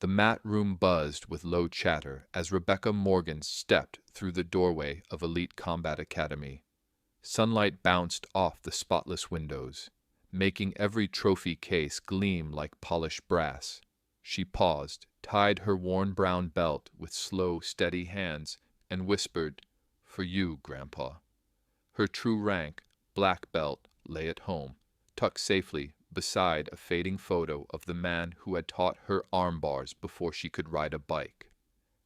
The mat room buzzed with low chatter as Rebecca Morgan stepped through the doorway of Elite Combat Academy. Sunlight bounced off the spotless windows, making every trophy case gleam like polished brass. She paused, tied her worn brown belt with slow, steady hands, and whispered, "For you, Grandpa." Her true rank, black belt, lay at home, tucked safely beside a fading photo of the man who had taught her arm bars before she could ride a bike.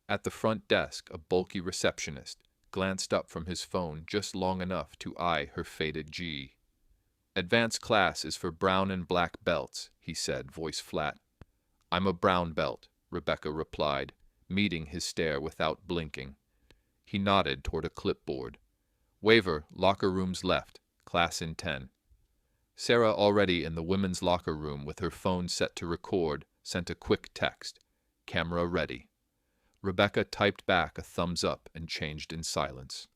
At the front desk, a bulky receptionist glanced up from his phone just long enough to eye her faded G. "Advanced class is for brown and black belts," he said, voice flat. "I'm a brown belt," Rebecca replied, meeting his stare without blinking. He nodded toward a clipboard. "Waiver, locker rooms left, class in 10. Sarah, already in the women's locker room with her phone set to record, sent a quick text, "Camera ready." Rebecca typed back a thumbs up and changed in silence.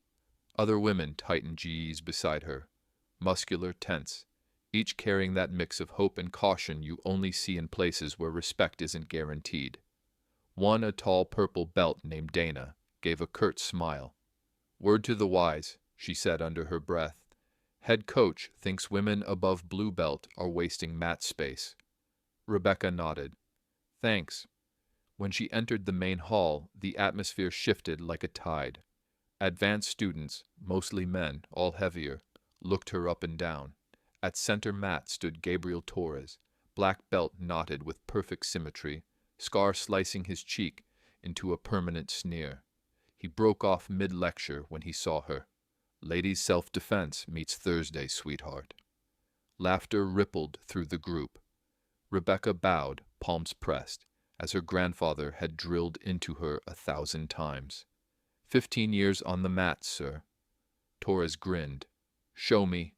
Other women tightened G's beside her, muscular, tense, each carrying that mix of hope and caution you only see in places where respect isn't guaranteed. One, a tall purple belt named Dana, gave a curt smile. "Word to the wise," she said under her breath. "Head coach thinks women above blue belt are wasting mat space." Rebecca nodded. "Thanks." When she entered the main hall, the atmosphere shifted like a tide. Advanced students, mostly men, all heavier, looked her up and down. At center mat stood Gabriel Torres, black belt knotted with perfect symmetry, scar slicing his cheek into a permanent sneer. He broke off mid-lecture when he saw her. "Ladies' self-defense meets Thursday, sweetheart." Laughter rippled through the group. Rebecca bowed, palms pressed, as her grandfather had drilled into her 1,000 times. 15 years on the mat, sir." Torres grinned. "Show me."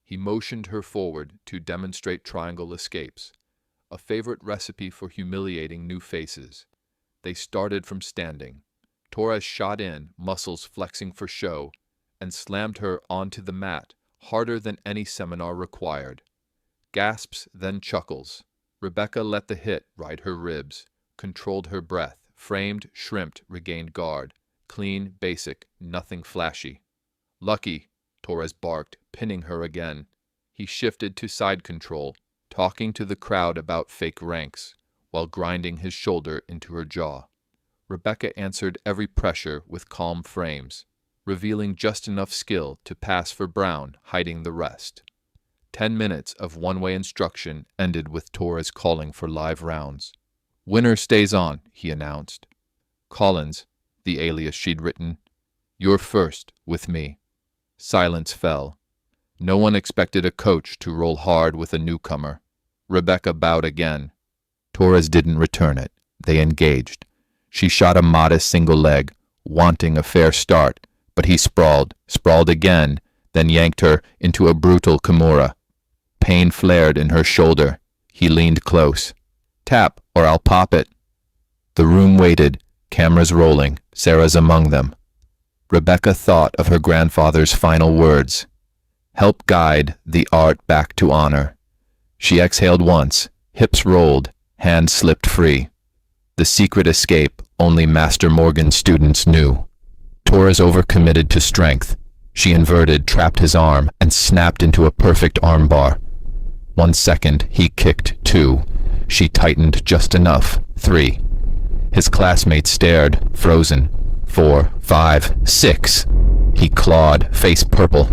He motioned her forward to demonstrate triangle escapes, a favorite recipe for humiliating new faces. They started from standing. Torres shot in, muscles flexing for show, and slammed her onto the mat, harder than any seminar required. Gasps, then chuckles. Rebecca let the hit ride her ribs, controlled her breath, framed, shrimped, regained guard. Clean, basic, nothing flashy. "Lucky," Torres barked, pinning her again. He shifted to side control, talking to the crowd about fake ranks, while grinding his shoulder into her jaw. Rebecca answered every pressure with calm frames, revealing just enough skill to pass for brown, hiding the rest. 10 minutes of one-way instruction ended with Torres calling for live rounds. "Winner stays on," he announced. "Collins," the alias she'd written, "you're first with me." Silence fell. No one expected a coach to roll hard with a newcomer. Rebecca bowed again. Torres didn't return it. They engaged. She shot a modest single leg, wanting a fair start, but he sprawled again, then yanked her into a brutal Kimura. Pain flared in her shoulder. He leaned close. "Tap, or I'll pop it." The room waited, cameras rolling, Sarah's among them. Rebecca thought of her grandfather's final words. "Help guide the art back to honor." She exhaled once, hips rolled, hands slipped free. The secret escape only Master Morgan students knew. Torres overcommitted to strength. She inverted, trapped his arm, and snapped into a perfect armbar. 1 second, he kicked 2. She tightened just enough, 3. His classmates stared, frozen. 4, 5, 6. He clawed, face purple.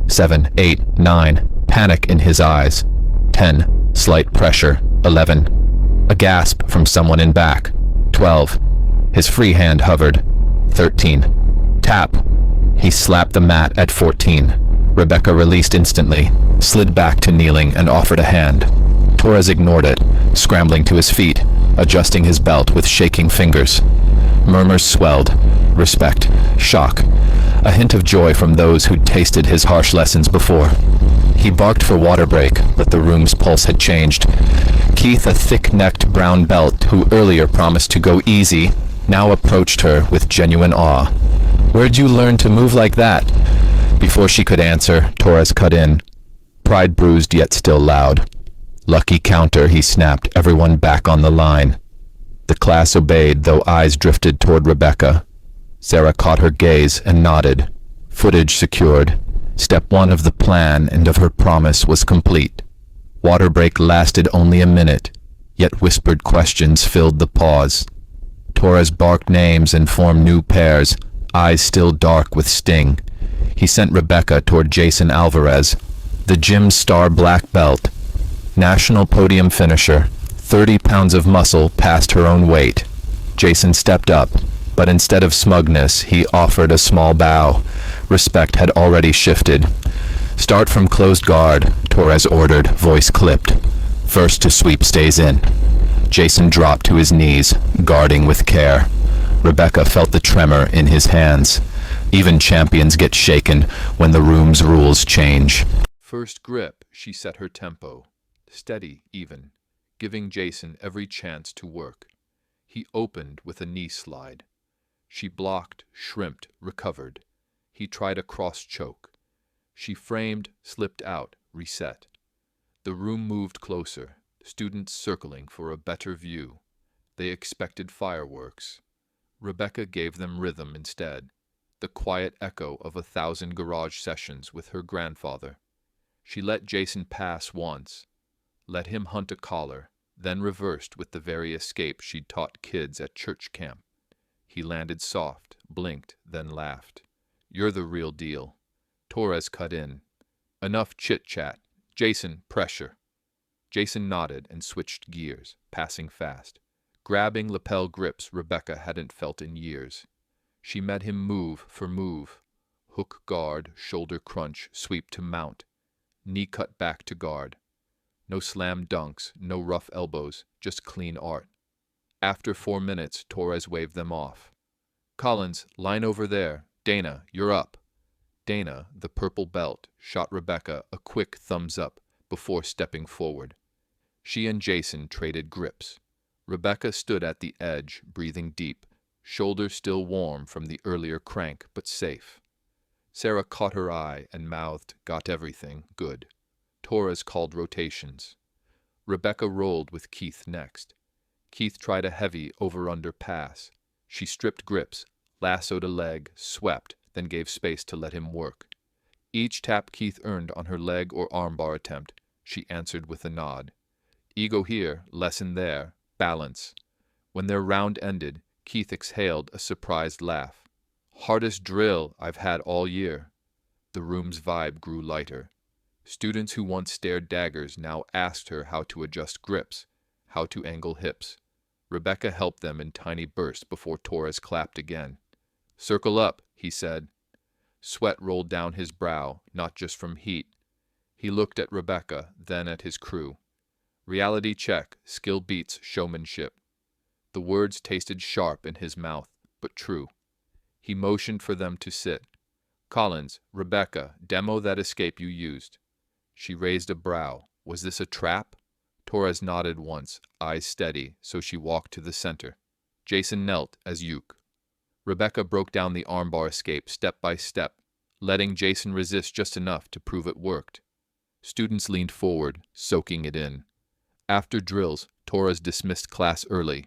7, 8, 9. Panic in his eyes. 10. Slight pressure. 11. A gasp from someone in back. 12. His free hand hovered. 13. Tap. He slapped the mat at 14. Rebecca released instantly, slid back to kneeling and offered a hand. Torres ignored it, scrambling to his feet, adjusting his belt with shaking fingers. Murmurs swelled. Respect. Shock. A hint of joy from those who'd tasted his harsh lessons before. He barked for water break, but the room's pulse had changed. Keith, a thick-necked brown belt who earlier promised to go easy, now approached her with genuine awe. "Where'd you learn to move like that?" Before she could answer, Torres cut in. Pride bruised yet still loud. "Lucky counter," he snapped, everyone back on the line. The class obeyed, though eyes drifted toward Rebecca. Sarah caught her gaze and nodded. Footage secured. Step one of the plan and of her promise was complete. Water break lasted only a minute, yet whispered questions filled the pause. Torres barked names and formed new pairs, eyes still dark with sting. He sent Rebecca toward Jason Alvarez, the gym star black belt. National podium finisher, 30 pounds of muscle past her own weight. Jason stepped up, but instead of smugness, he offered a small bow. Respect had already shifted. Start from closed guard, Torres ordered, voice clipped. First to sweep stays in. Jason dropped to his knees, guarding with care. Rebecca felt the tremor in his hands. Even champions get shaken when the room's rules change. First grip, she set her tempo. Steady, even, giving Jason every chance to work. He opened with a knee slide. She blocked, shrimped, recovered. He tried a cross choke. She framed, slipped out, reset. The room moved closer, students circling for a better view. They expected fireworks. Rebecca gave them rhythm instead, the quiet echo of 1,000 garage sessions with her grandfather. She let Jason pass once, let him hunt a collar, then reversed with the very escape she'd taught kids at church camp. He landed soft, blinked, then laughed. You're the real deal. Torres cut in. Enough chit-chat. Jason, pressure. Jason nodded and switched gears, passing fast, grabbing lapel grips Rebecca hadn't felt in years. She met him move for move. Hook guard, shoulder crunch, sweep to mount. Knee cut back to guard. No slam dunks, no rough elbows, just clean art. After 4 minutes, Torres waved them off. Collins, line over there. Dana, you're up. Dana, the purple belt, shot Rebecca a quick thumbs up before stepping forward. She and Jason traded grips. Rebecca stood at the edge, breathing deep, shoulders still warm from the earlier crank, but safe. Sarah caught her eye and mouthed, got everything, good. Torres called rotations. Rebecca rolled with Keith next. Keith tried a heavy over-under pass. She stripped grips, lassoed a leg, swept, then gave space to let him work. Each tap Keith earned on her leg or armbar attempt, she answered with a nod. Ego here, lesson there, balance. When their round ended, Keith exhaled a surprised laugh. Hardest drill I've had all year. The room's vibe grew lighter. Students who once stared daggers now asked her how to adjust grips, how to angle hips. Rebecca helped them in tiny bursts before Torres clapped again. Circle up, he said. Sweat rolled down his brow, not just from heat. He looked at Rebecca, then at his crew. Reality check, skill beats showmanship. The words tasted sharp in his mouth, but true. He motioned for them to sit. Collins, Rebecca, demo that escape you used. She raised a brow. Was this a trap? Torres nodded once, eyes steady, so she walked to the center. Jason knelt as Uke. Rebecca broke down the armbar escape step by step, letting Jason resist just enough to prove it worked. Students leaned forward, soaking it in. After drills, Torres dismissed class early.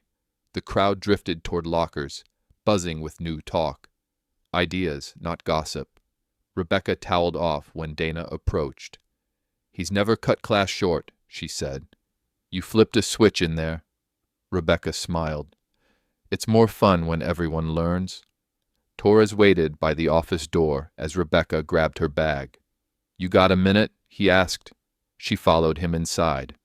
The crowd drifted toward lockers, buzzing with new talk. Ideas, not gossip. Rebecca toweled off when Dana approached. He's never cut class short, she said. You flipped a switch in there. Rebecca smiled. It's more fun when everyone learns. Torres waited by the office door as Rebecca grabbed her bag. You got a minute? He asked. She followed him inside.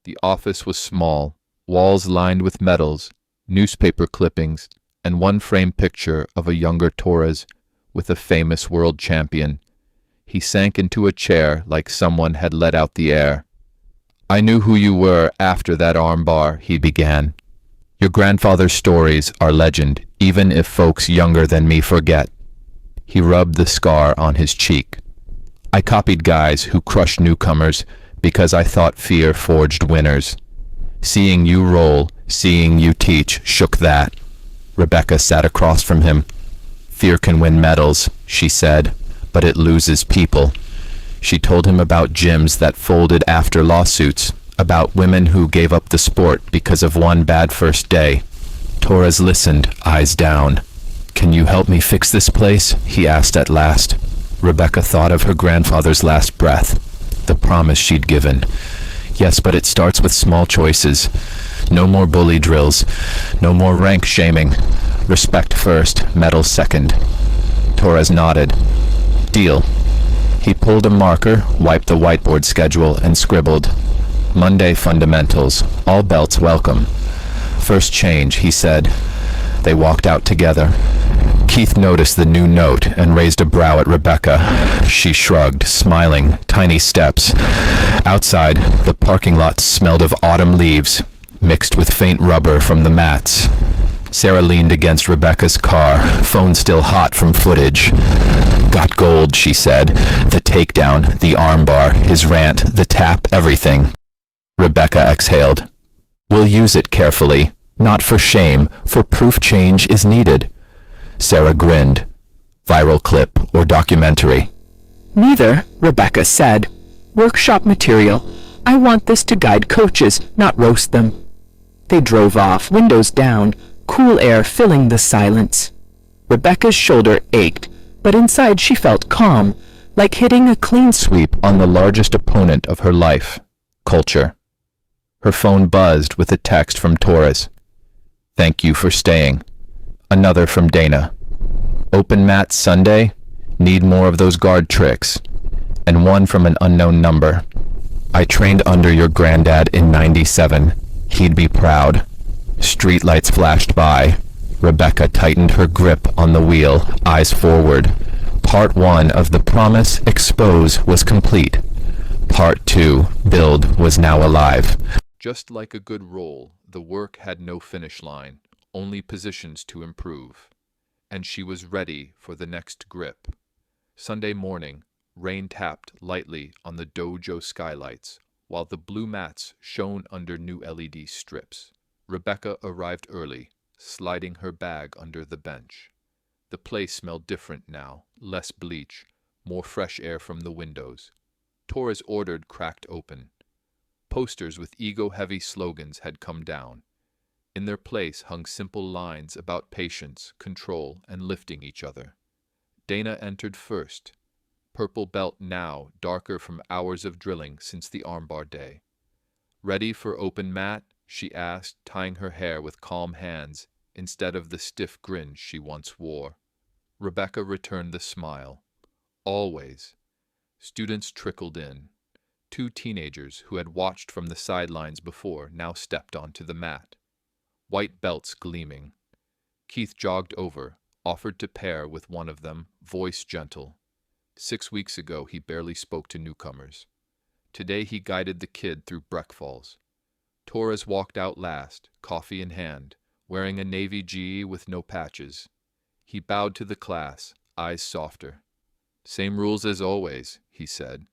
The office was small, walls lined with medals, newspaper clippings, and one framed picture of a younger Torres with a famous world champion. He sank into a chair like someone had let out the air. I knew who you were after that armbar, he began. Your grandfather's stories are legend, even if folks younger than me forget. He rubbed the scar on his cheek. I copied guys who crushed newcomers because I thought fear forged winners. Seeing you roll, seeing you teach, shook that. Rebecca sat across from him. Fear can win medals, she said, but it loses people. She told him about gyms that folded after lawsuits, about women who gave up the sport because of one bad first day. Torres listened, eyes down. "Can you help me fix this place?" he asked at last. Rebecca thought of her grandfather's last breath, the promise she'd given. "Yes, but it starts with small choices. No more bully drills. No more rank shaming. Respect first, medal second." Torres nodded. "Deal." He pulled a marker, wiped the whiteboard schedule, and scribbled, "Monday fundamentals. All belts welcome." "First change," he said. They walked out together. Keith noticed the new note and raised a brow at Rebecca. She shrugged, smiling, tiny steps. Outside, the parking lot smelled of autumn leaves, mixed with faint rubber from the mats. Sarah leaned against Rebecca's car, phone still hot from footage. "Got gold," she said. "The takedown, the armbar, his rant, the tap, everything." Rebecca exhaled. "We'll use it carefully. Not for shame, for proof change is needed." Sarah grinned. "Viral clip or documentary?" "Neither," Rebecca said. "Workshop material. I want this to guide coaches, not roast them." They drove off, windows down, cool air filling the silence. Rebecca's shoulder ached, but inside she felt calm, like hitting a clean Sweep on the largest opponent of her life, culture. Her phone buzzed with a text from Torres. "Thank you for staying." Another from Dana. "Open mat Sunday? Need more of those guard tricks." And one from an unknown number. "I trained under your granddad in '97. He'd be proud." Streetlights flashed by. Rebecca tightened her grip on the wheel, eyes forward. Part 1 of the promise, expose, was complete. Part 2, build, was now alive. Just like a good roll, the work had no finish line, only positions to improve. And she was ready for the next grip. Sunday morning, rain tapped lightly on the dojo skylights, while the blue mats shone under new LED strips. Rebecca arrived early, sliding her bag under the bench. The place smelled different now, less bleach, more fresh air from the windows. Torres ordered cracked open. Posters with ego-heavy slogans had come down. In their place hung simple lines about patience, control, and lifting each other. Dana entered first. Purple belt now, darker from hours of drilling since the armbar day. "Ready for open mat?" she asked, tying her hair with calm hands instead of the stiff grin she once wore. Rebecca returned the smile. "Always." Students trickled in. 2 teenagers who had watched from the sidelines before now stepped onto the mat. White belts gleaming. Keith jogged over, offered to pair with one of them, voice gentle. 6 weeks ago he barely spoke to newcomers. Today he guided the kid through breakfalls. Torres walked out last, coffee in hand, wearing a navy GE with no patches. He bowed to the class, eyes softer. "Same rules as always," he said.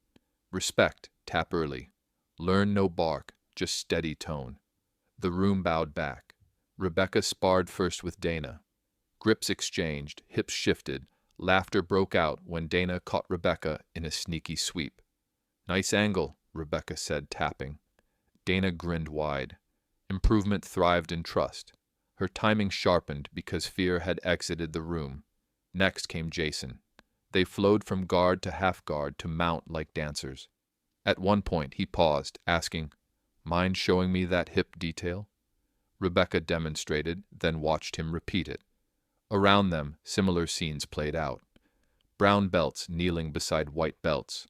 "Respect, tap early. Learn no bark, just steady tone." The room bowed back. Rebecca sparred first with Dana. Grips exchanged, hips shifted. Laughter broke out when Dana caught Rebecca in a sneaky sweep. "Nice angle," Rebecca said, tapping. Dana grinned wide. Improvement thrived in trust. Her timing sharpened because fear had exited the room. Next came Jason. They flowed from guard to half guard to mount like dancers. At one point he paused, asking, "Mind showing me that hip detail?" Rebecca demonstrated, then watched him repeat it. Around them, similar scenes played out. Brown belts kneeling beside white belts,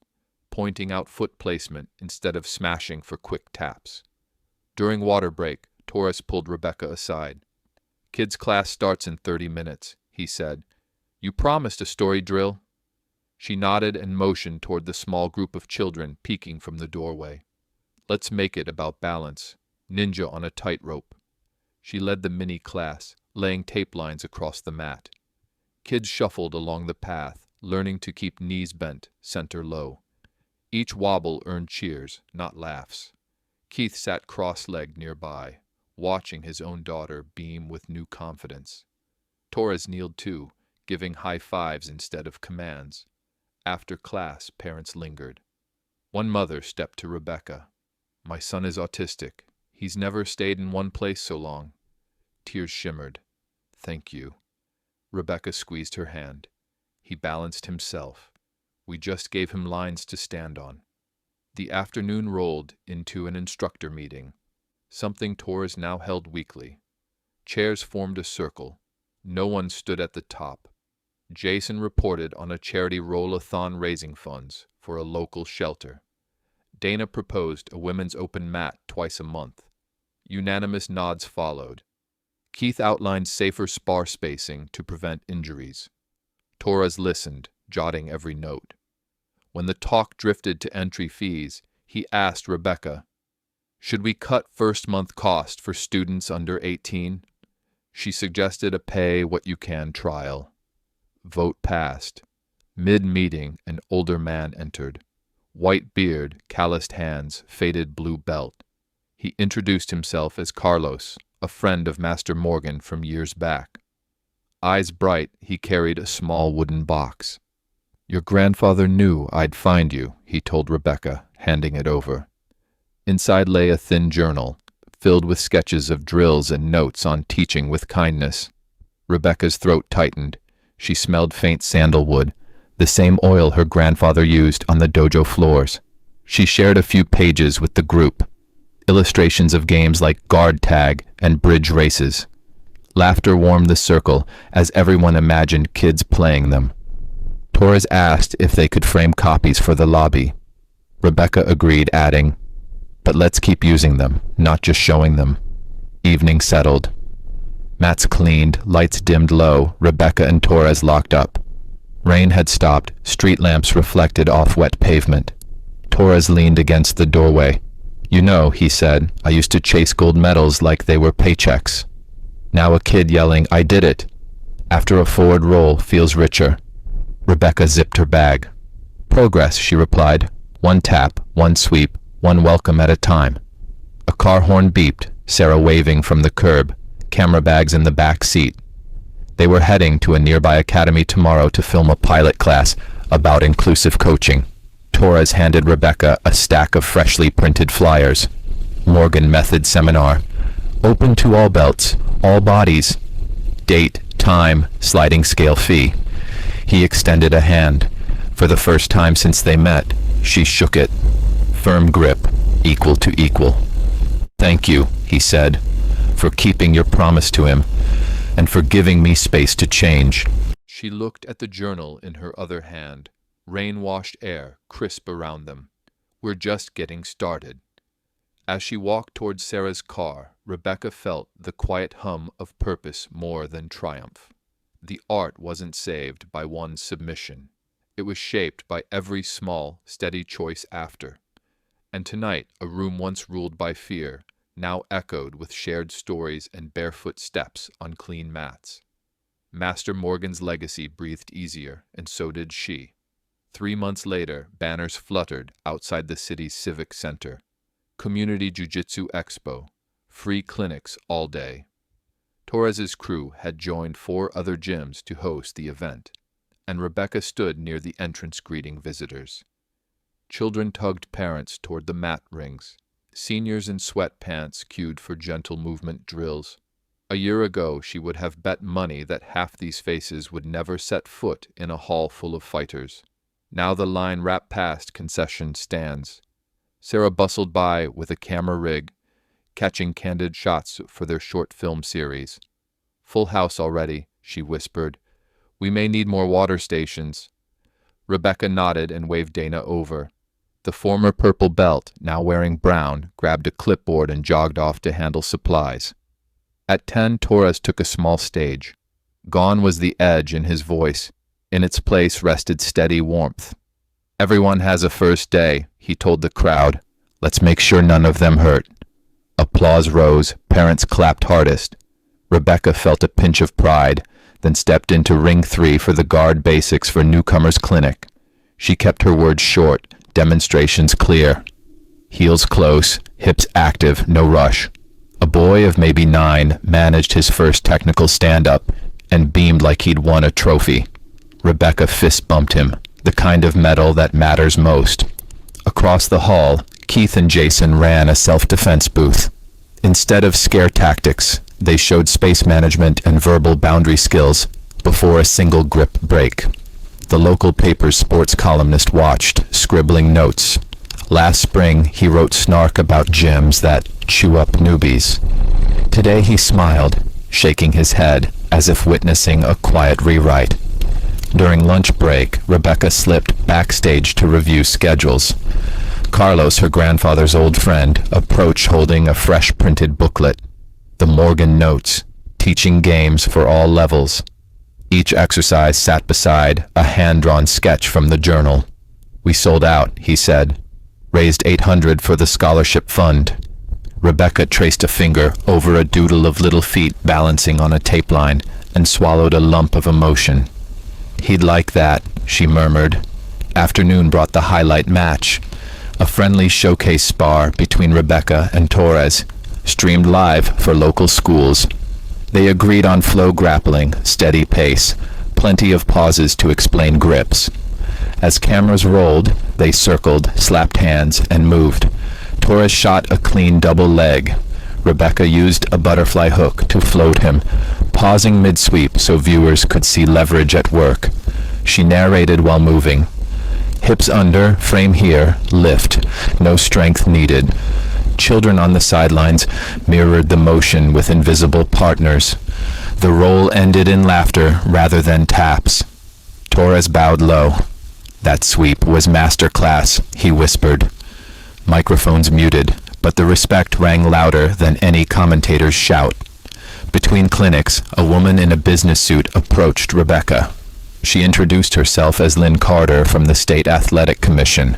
pointing out foot placement instead of smashing for quick taps. During water break, Torres pulled Rebecca aside. "Kids' class starts in 30 minutes, he said. "You promised a story drill." She nodded and motioned toward the small group of children peeking from the doorway. "Let's make it about balance. Ninja on a tightrope." She led the mini class, laying tape lines across the mat. Kids shuffled along the path, learning to keep knees bent, center low. Each wobble earned cheers, not laughs. Keith sat cross-legged nearby, watching his own daughter beam with new confidence. Torres kneeled too, giving high fives instead of commands. After class, parents lingered. One mother stepped to Rebecca. "My son is autistic. He's never stayed in one place so long." Tears shimmered. Thank you. Rebecca squeezed her hand. He balanced himself. We just gave him lines to stand on. The afternoon rolled into an instructor meeting, something Torres now held weekly. Chairs formed a circle. No one stood at the top. Jason reported on a charity roll-a-thon raising funds for a local shelter. Dana proposed a women's open mat twice a month. Unanimous nods followed. Keith outlined safer spar spacing to prevent injuries. Torres listened, jotting every note. When the talk drifted to entry fees, he asked Rebecca, "Should we cut first-month cost for students under 18? She suggested a pay-what-you-can trial. Vote passed. Mid-meeting, an older man entered. White beard, calloused hands, faded blue belt. He introduced himself as Carlos, a friend of Master Morgan from years back. Eyes bright, he carried a small wooden box. "Your grandfather knew I'd find you," he told Rebecca, handing it over. Inside lay a thin journal, filled with sketches of drills and notes on teaching with kindness. Rebecca's throat tightened. She smelled faint sandalwood, the same oil her grandfather used on the dojo floors. She shared a few pages with the group, illustrations of games like guard tag and bridge races. Laughter warmed the circle as everyone imagined kids playing them. Torres asked if they could frame copies for the lobby. Rebecca agreed, adding, "But let's keep using them, not just showing them." Evening settled. Mats cleaned, lights dimmed low, Rebecca and Torres locked up. Rain had stopped, street lamps reflected off wet pavement. Torres leaned against the doorway. "You know," he said, "I used to chase gold medals like they were paychecks. Now a kid yelling, 'I did it!' After a forward roll feels richer." Rebecca zipped her bag. "Progress," she replied. "One tap, one sweep, one welcome at a time." A car horn beeped, Sarah waving from the curb, camera bags in the back seat. They were heading to a nearby academy tomorrow to film a pilot class about inclusive coaching. Torres handed Rebecca a stack of freshly printed flyers. Morgan Method Seminar. Open to all belts, all bodies. Date, time, sliding scale fee. He extended a hand. For the first time since they met, she shook it. Firm grip, equal to equal. "Thank you," he said, "for keeping your promise to him, and for giving me space to change." She looked at the journal in her other hand, rain-washed air crisp around them. "We're just getting started." As she walked toward Sarah's car, Rebecca felt the quiet hum of purpose more than triumph. The art wasn't saved by one submission. It was shaped by every small, steady choice after. And tonight, a room once ruled by fear, now echoed with shared stories and barefoot steps on clean mats. Master Morgan's legacy breathed easier, and so did she. 3 months later, banners fluttered outside the city's civic center. Community Jiu-Jitsu Expo. Free clinics all day. Torres's crew had joined 4 other gyms to host the event, and Rebecca stood near the entrance greeting visitors. Children tugged parents toward the mat rings. Seniors in sweatpants queued for gentle movement drills. A year ago, she would have bet money that half these faces would never set foot in a hall full of fighters. Now the line wrapped past concession stands. Sarah bustled by with a camera rig, catching candid shots for their short film series. "Full house already," she whispered. "We may need more water stations." Rebecca nodded and waved Dana over. The former purple belt, now wearing brown, grabbed a clipboard and jogged off to handle supplies. At 10, Torres took a small stage. Gone was the edge in his voice. In its place rested steady warmth. "Everyone has a first day," he told the crowd. "Let's make sure none of them hurt." Applause rose. Parents clapped hardest. Rebecca felt a pinch of pride, then stepped into ring 3 for the guard basics for newcomers clinic. She kept her words short, demonstrations clear. Heels close, hips active, no rush. A boy of maybe 9 managed his first technical stand-up and beamed like he'd won a trophy. Rebecca fist bumped him, the kind of medal that matters most. Across the hall, Keith and Jason ran a self-defense booth. Instead of scare tactics, They showed space management and verbal boundary skills before a single grip break. The local paper's sports columnist watched, scribbling notes. Last spring, he wrote snark about gyms that chew up newbies. Today he smiled, shaking his head as if witnessing a quiet rewrite. During lunch break, Rebecca slipped backstage to review schedules. Carlos, her grandfather's old friend, approached holding a fresh printed booklet. The Morgan Notes, teaching games for all levels. Each exercise sat beside a hand-drawn sketch from the journal. We sold out, he said. Raised $800 for the scholarship fund. Rebecca traced a finger over a doodle of little feet balancing on a tape line and swallowed a lump of emotion. He'd like that, she murmured. Afternoon brought the highlight match. A friendly showcase spar between Rebecca and Torres, streamed live for local schools. They agreed on flow grappling, steady pace, plenty of pauses to explain grips. As cameras rolled, they circled, slapped hands, and moved. Torres shot a clean double leg. Rebecca used a butterfly hook to float him, pausing mid-sweep so viewers could see leverage at work. She narrated while moving. Hips under, frame here, lift. No strength needed. Children on the sidelines mirrored the motion with invisible partners. The roll ended in laughter rather than taps. Torres bowed low. That sweep was master class, he whispered. Microphones muted, but the respect rang louder than any commentator's shout. Between clinics, a woman in a business suit approached Rebecca. She introduced herself as Lynn Carter from the State Athletic Commission.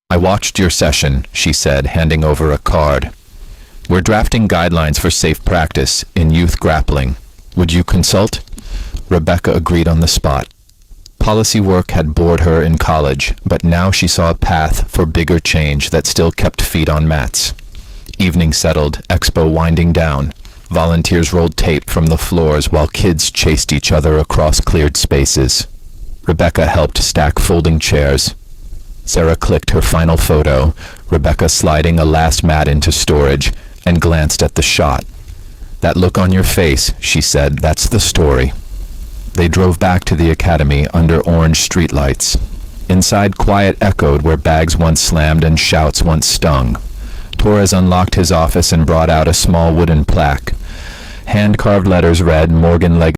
I watched your session, she said, handing over a card. We're drafting guidelines for safe practice in youth grappling. Would you consult? Rebecca agreed on the spot. Policy work had bored her in college, but now she saw a path for bigger change that still kept feet on mats. Evening settled, expo winding down. Volunteers rolled tape from the floors while kids chased each other across cleared spaces. Rebecca helped stack folding chairs. Sarah clicked her final photo, Rebecca sliding a last mat into storage, and glanced at the shot. That look on your face, she said, that's the story. They drove back to the academy under orange streetlights. Inside, quiet echoed where bags once slammed and shouts once stung. Torres unlocked his office and brought out a small wooden plaque. Hand-carved letters read Morgan Leg